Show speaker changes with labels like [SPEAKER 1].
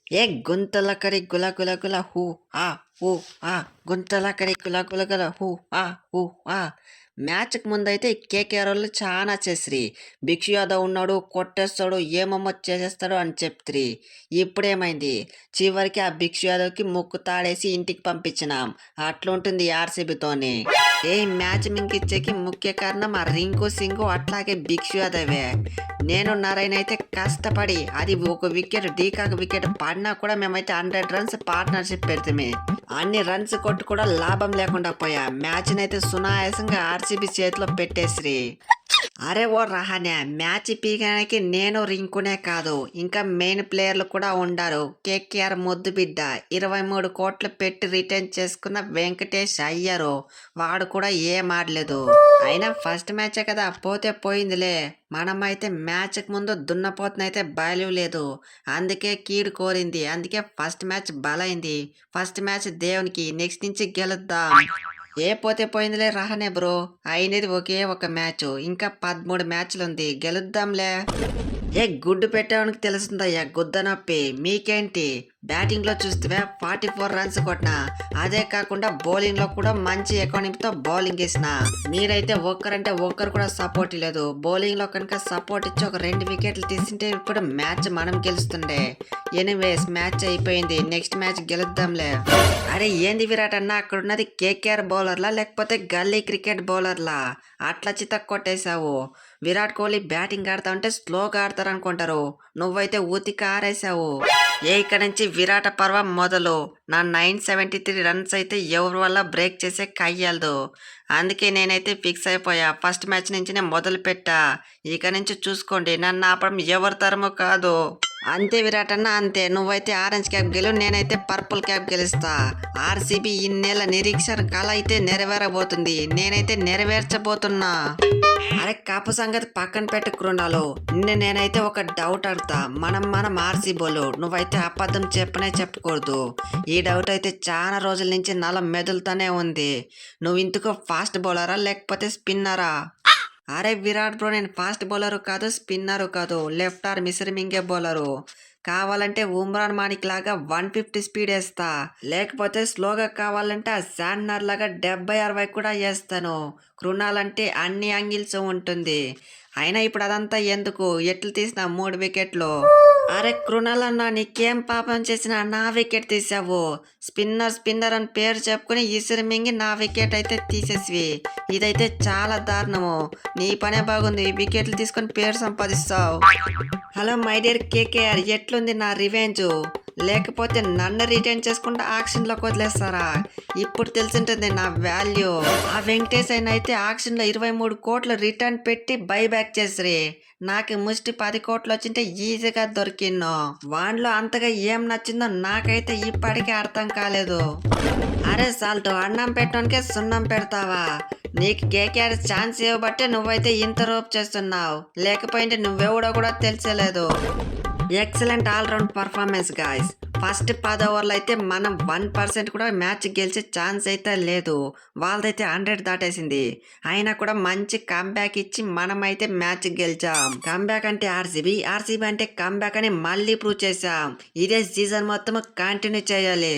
[SPEAKER 1] ఏ గుంతల కరి గుల గుల గుల హూ ఆ హూ ఆ గుంతల కరి గుల గుల గుల హూ ఆ హూ ఆ మ్యాచ్కి ముందైతే కేకేఆర్ వాళ్ళు చాలా చేసిరి. భిక్షు యాదవ్ ఉన్నాడు, కొట్టేస్తాడు, ఏమమ్మో చేసేస్తాడు అని చెప్తిరి. ఇప్పుడేమైంది? చివరికి ఆ భిక్షు యాదవ్కి ముక్కు తాడేసి ఇంటికి పంపించినాం. అట్లుంటుంది ఆర్సీబీతోని. ఏ మ్యాచ్ మింకిచ్చేకి ముఖ్య కారణం ఆ రింకు సింగు అట్లాగే భిక్షు యాదవే. నేను నారాయణ అయితే కష్టపడి అది ఒక వికెట్ డీకాక్ వికెట్ పడినా కూడా మేమైతే 100 రన్స్ పార్ట్నర్షిప్ పెడితే అన్ని రన్స్ కొట్టు కూడా లాభం లేకుండా పోయా. మ్యాచ్ అయితే సునాయాసంగా ఆర్సీబీ చేతిలో పెట్టేసిరి. అరే ఓ రహానే, మ్యాచ్ పీకడానికి నేను రింకునే కాదు ఇంకా మెయిన్ ప్లేయర్లు కూడా ఉండారు. కేకేఆర్ ముద్దు బిడ్డ 23 కోట్లు పెట్టి రిటర్న్ చేసుకున్న వెంకటేష్ అయ్యారు. వాడు కూడా ఏం ఆడలేదు. అయినా ఫస్ట్ మ్యాచే కదా, పోతే పోయిందిలే. మనమైతే మ్యాచ్కి ముందు దున్నపోతునైతే బయలులేదు, అందుకే కీడు కోరింది. అందుకే ఫస్ట్ మ్యాచ్ బలైంది. ఫస్ట్ మ్యాచ్ దేవునికి, నెక్స్ట్ నుంచి గెలుద్దాం. ఏ పోతే పోయిందిలే రహనే బ్రో, అయినది ఒకే ఒక మ్యాచ్, ఇంకా 13 మ్యాచ్లు ఉంది, గెలుద్దాంలే. ఏ గుడ్డు పెట్టేవానికి తెలుస్తుందయ్యా గుద్ద నొప్పి. మీకేంటి? బ్యాటింగ్ లో చూస్తే 44 రన్స్ కొట్టినా, అదే కాకుండా బౌలింగ్ లో కూడా మంచి ఎకానమీతో బౌలింగ్ వేసిన. మీరైతే ఒక్కరంటే ఒక్కరు కూడా సపోర్ట్ లేదు. బౌలింగ్ లో కనుక సపోర్ట్ ఇచ్చి ఒక 2 వికెట్లు తీసింటే ఇప్పుడు మ్యాచ్ మనం గెలుస్తుండే. ఎనీవేస్ మ్యాచ్ అయిపోయింది, నెక్స్ట్ మ్యాచ్ గెలుద్దాంలే. అరే ఏంది విరాట్ అన్న, అక్కడ ఉన్నది కేకేఆర్ బౌలర్లా లేకపోతే గల్లీ క్రికెట్ బౌలర్లా? అట్లా చిత్త కొట్టేశావు. విరాట్ కోహ్లీ బ్యాటింగ్ ఆడతా ఉంటే స్లోగా ఆడతారు అనుకుంటారు, నువ్వైతే ఉతికి ఆరేసావు. ఇక్కడ నుంచి విరాట పర్వం మొదలు. నా 973 రన్స్ అయితే ఎవరి వల్ల బ్రేక్ చేసే కయ్యలదు. అందుకే నేనైతే ఫిక్స్ అయిపోయా, ఫస్ట్ మ్యాచ్ నుంచి నేను మొదలు పెట్టా. ఇక నుంచి చూసుకోండి, నన్ను ఆపడం ఎవరి తరమో కాదు. అంతే విరాట్ అన్న అంతే. నువ్వైతే ఆరెంజ్ క్యాప్ గెలు, నేనైతే పర్పుల్ క్యాప్ గెలుస్తా. ఆర్సీబీ ఇన్నేళ్ల నిరీక్షణ కళ అయితే నెరవేరబోతుంది, నేనైతే నెరవేర్చబోతున్నా. అరే కప్పు సంగతి పక్కన పెట్టుకున్నాలో, నేనైతే ఒక డౌట్ అడుగుతా. మనం ఆర్సీబీలు, నువ్వైతే అబద్ధం చెప్పనే చెప్పకూడదు. ఈ డౌట్ అయితే చాలా రోజుల నుంచి నల మెదులుతూనే ఉంది. నువ్వు ఇంతకు ఫాస్ట్ బౌలరా లేకపోతే స్పిన్నరా? అరే విరాట్ బ్రో, నేను ఫాస్ట్ బౌలరు కాదు, స్పిన్నరు కాదు, లెఫ్ట్ ఆర్ మిసిరి మింగే బౌలరు. కావాలంటే ఉమ్రాన్ మానిక్ లాగా 150 స్పీడ్ వేస్తా, లేకపోతే స్లోగా కావాలంటే ఆ శాండ్నర్ లాగా 70-60 కూడా వేస్తాను. కృణాల్ అంటే అన్ని యాంగిల్స్ ఉంటుంది. అయినా ఇప్పుడు అదంతా ఎందుకు, ఎట్లు తీసిన 3 వికెట్లు. అరే కృణాల్ అన్న, నీకేం పాపం చేసినా నా వికెట్ తీసావు. స్పిన్నర్ అని పేరు చెప్పుకుని ఇసురు మింగి నా వికెట్ అయితే తీసేసి, ఇదైతే చాలా దారుణము. నీ పనే బాగుంది, వికెట్లు తీసుకొని పేరు సంపాదిస్తావు. హలో మై డియర్ కేకేఆర్, ఎట్లుంది నా రివెంజ్? లేకపోతే నన్ను రిటర్న్ చేసుకుంటే ఆక్షన్లోకి వదిలేస్తారా? ఇప్పుడు తెలిసింటుంది నా వాల్యూ. ఆ వెంకటేష్ అయిన అయితే ఆక్షన్లో 23 కోట్లు రిటర్న్ పెట్టి బైబ్యాక్ చేసిరి. నాకు ముష్టి 10 కోట్లు వచ్చింటే ఈజీగా దొరికిన్నో. వాన్లో అంతగా ఏం నచ్చిందో నాకైతే ఇప్పటికీ అర్థం కాలేదు. అరే సాల్ట్, అన్నం పెట్టడానికే సున్నం పెడతావా? నీకు కేకేఆర్ ఛాన్స్ ఇవ్వబట్టే నువ్వైతే ఇంత రోప్ చేస్తున్నావు, లేకపోయింటే నువ్వెవడో కూడా తెలిసలేదు. Excellent all round performance guys. First 10 ఓవర్లు అయితే మనం 1% కూడా మ్యాచ్ గెలిచే ఛాన్స్ అయితే లేదు. వాళ్ళదైతే 100 దాటేసింది. అయినా కూడా మంచి కంబ్యాక్ ఇచ్చి మనమైతే మ్యాచ్ గెలిచాం. కంబ్యాక్ అంటే ఆర్సీబీ అంటే కంబ్యాక్ అని మళ్ళీ ప్రూవ్ చేసాం. ఇదే సీజన్ మొత్తం కంటిన్యూ చేయాలి.